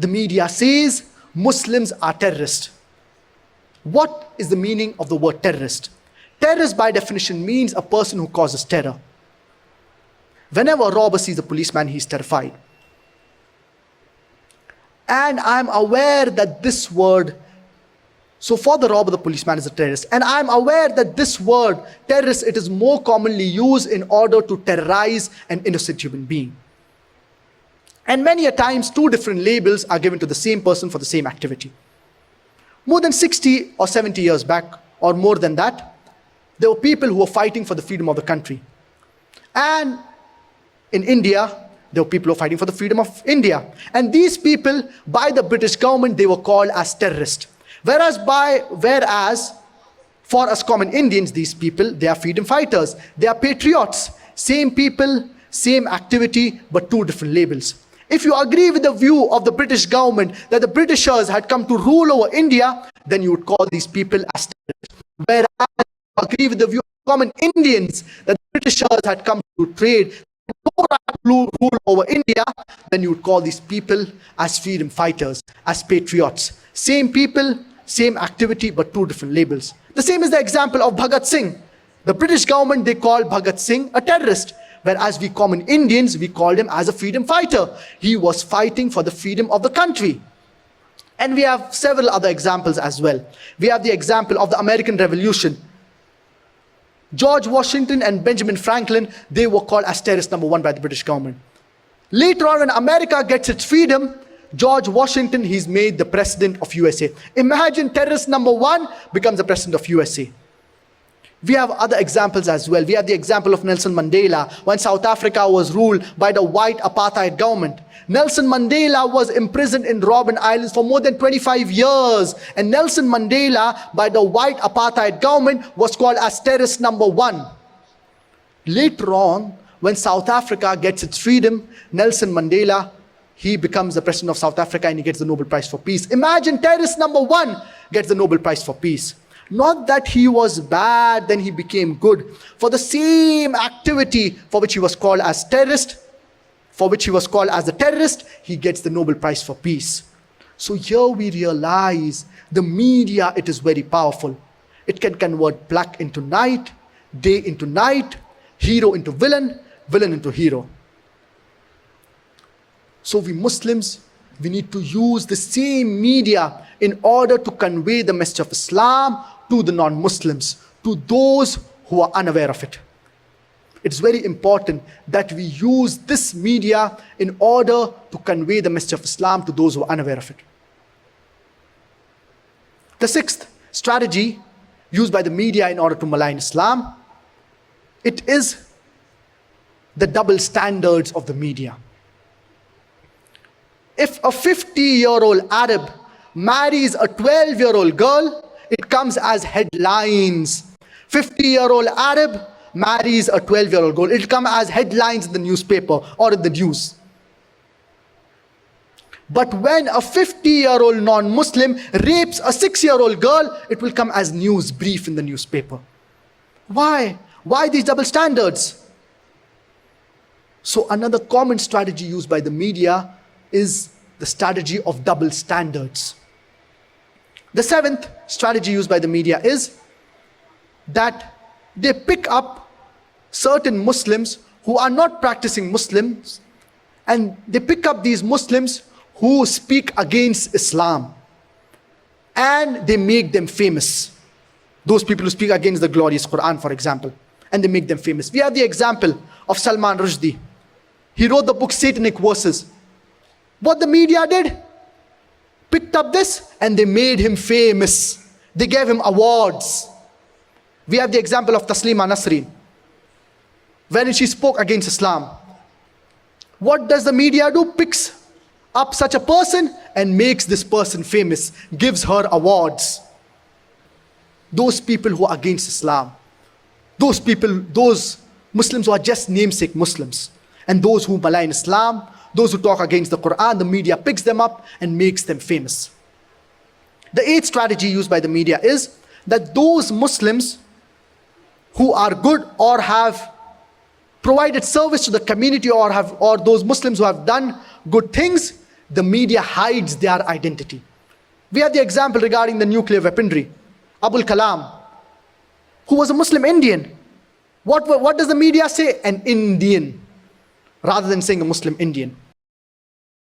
The media says Muslims are terrorists. What is the meaning of the word terrorist? Terrorist by definition means a person who causes terror. Whenever a robber sees a policeman, he's terrified. And I'm aware that this word, so for the robber, the policeman is a terrorist. And I'm aware that this word, terrorist, it is more commonly used in order to terrorize an innocent human being. And many a times, two different labels are given to the same person for the same activity. More than 60 or 70 years back, or more than that, there were people who were fighting for the freedom of the country. And in India, there were people who were fighting for the freedom of India. And these people, by the British government, they were called as terrorists. Whereas for us common Indians, these people, they are freedom fighters. They are patriots. Same people, same activity, but two different labels. If you agree with the view of the British government that the Britishers had come to rule over India, then you would call these people as terrorists. Whereas if you agree with the view of common Indians that the Britishers had come to trade, rule over India, then you would call these people as freedom fighters, as patriots. Same people, same activity, but two different labels. The same is the example of Bhagat Singh. The British government, they called Bhagat Singh a terrorist. Whereas we common Indians, we called him as a freedom fighter. He was fighting for the freedom of the country. And we have several other examples as well. We have the example of the American Revolution. George Washington and Benjamin Franklin, they were called as terrorist number one by the British government. Later on, when America gets its freedom, George Washington, he's made the president of USA. Imagine terrorist number one becomes the president of USA. We have other examples as well. We have the example of Nelson Mandela when South Africa was ruled by the white apartheid government. Nelson Mandela was imprisoned in Robben Islands for more than 25 years. And Nelson Mandela, by the white apartheid government, was called as terrorist number one. Later on, when South Africa gets its freedom, Nelson Mandela, he becomes the president of South Africa and he gets the Nobel Prize for Peace. Imagine terrorist number one gets the Nobel Prize for Peace. Not that he was bad, then he became good. For the same activity for which he was called as terrorist, for which he was called as a terrorist, he gets the Nobel Prize for Peace. So here we realize the media, it is very powerful. It can convert black into night, day into night, hero into villain, villain into hero. So we Muslims, we need to use the same media in order to convey the message of Islam to the non-Muslims, to those who are unaware of it. It's very important that we use this media in order to convey the message of Islam to those who are unaware of it. The sixth strategy used by the media in order to malign Islam, it is the double standards of the media. If a 50-year-old Arab marries a 12-year-old girl, it comes as headlines. 50-year-old Arab marries a 12-year-old girl. It will come as headlines in the newspaper or in the news. But when a 50-year-old non-Muslim rapes a 6-year-old girl, it will come as news brief in the newspaper. Why? Why these double standards? So another common strategy used by the media is the strategy of double standards. The seventh strategy used by the media is that they pick up certain Muslims who are not practicing Muslims, and they pick up these Muslims who speak against Islam, and they make them famous. Those people who speak against the glorious Quran, for example, and they make them famous. We have the example of Salman Rushdie. He wrote the book Satanic Verses. What the media did? Picked up this and they made him famous. They gave him awards. We have the example of Taslima Nasreen, when she spoke against Islam. What does the media do? Picks up such a person and makes this person famous, gives her awards. Those people who are against Islam, those people, those Muslims who are just namesake Muslims, and those who malign Islam, those who talk against the Quran, the media picks them up and makes them famous. The eighth strategy used by the media is that those Muslims who are good or have provided service to the community or those Muslims who have done good things, the media hides their identity. We have the example regarding the nuclear weaponry. Abul Kalam, who was a Muslim Indian. What does the media say? An Indian, rather than saying a Muslim Indian.